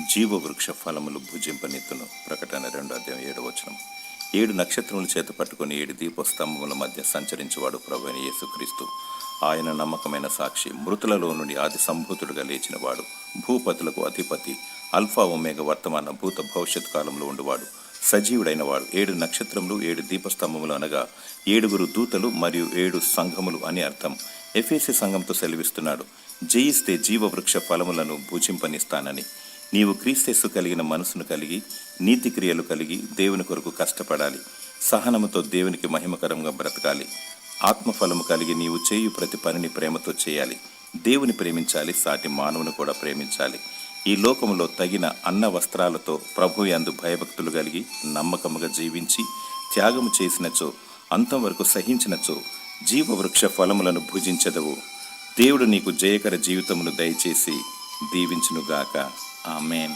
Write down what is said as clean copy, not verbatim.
జీవవృక్ష ఫలములు భుజింపనెత్తును. ప్రకటన 2:7. 7 నక్షత్రముల చేత పట్టుకుని 7 దీపస్తంభముల మధ్య సంచరించువాడు ప్రభువైన యేసుక్రీస్తు. ఆయన నమ్మకమైన సాక్షి, మృతులలో నుండి ఆది సంభూతుడుగా లేచినవాడు, భూపతులకు అధిపతి, అల్ఫా ఒమేగా, వర్తమాన భూత భవిష్యత్ కాలంలో ఉండువాడు, సజీవుడైన వాడు. 7 నక్షత్రములు 7 దీపస్తంభములు అనగా 7 దూతలు మరియు 7 సంఘములు అని అర్థం. ఎఫెసీ సంఘంతో సెలవిస్తున్నాడు, జయిస్తే జీవవృక్ష ఫలములను భుజింపనిస్తానని. నీవు క్రీస్తు కలిగిన మనసును కలిగి, నీతి క్రియలు కలిగి దేవుని కొరకు కష్టపడాలి. సహనముతో దేవునికి మహిమకరంగా బ్రతకాలి. ఆత్మఫలము కలిగి నీవు చేయు ప్రతి పనిని ప్రేమతో చేయాలి. దేవుని ప్రేమించాలి, సాటి మానవుని కూడా ప్రేమించాలి. ఈ లోకములో తగిన అన్న వస్త్రాలతో ప్రభు యందు భయభక్తులు కలిగి నమ్మకముగా జీవించి త్యాగము చేసినచో, అంతం వరకు సహించినచో జీవవృక్ష ఫలములను భుజించదవు. దేవుడు నీకు జయకర జీవితమును దయచేసి దీవించునుగాక. ఆమేన్.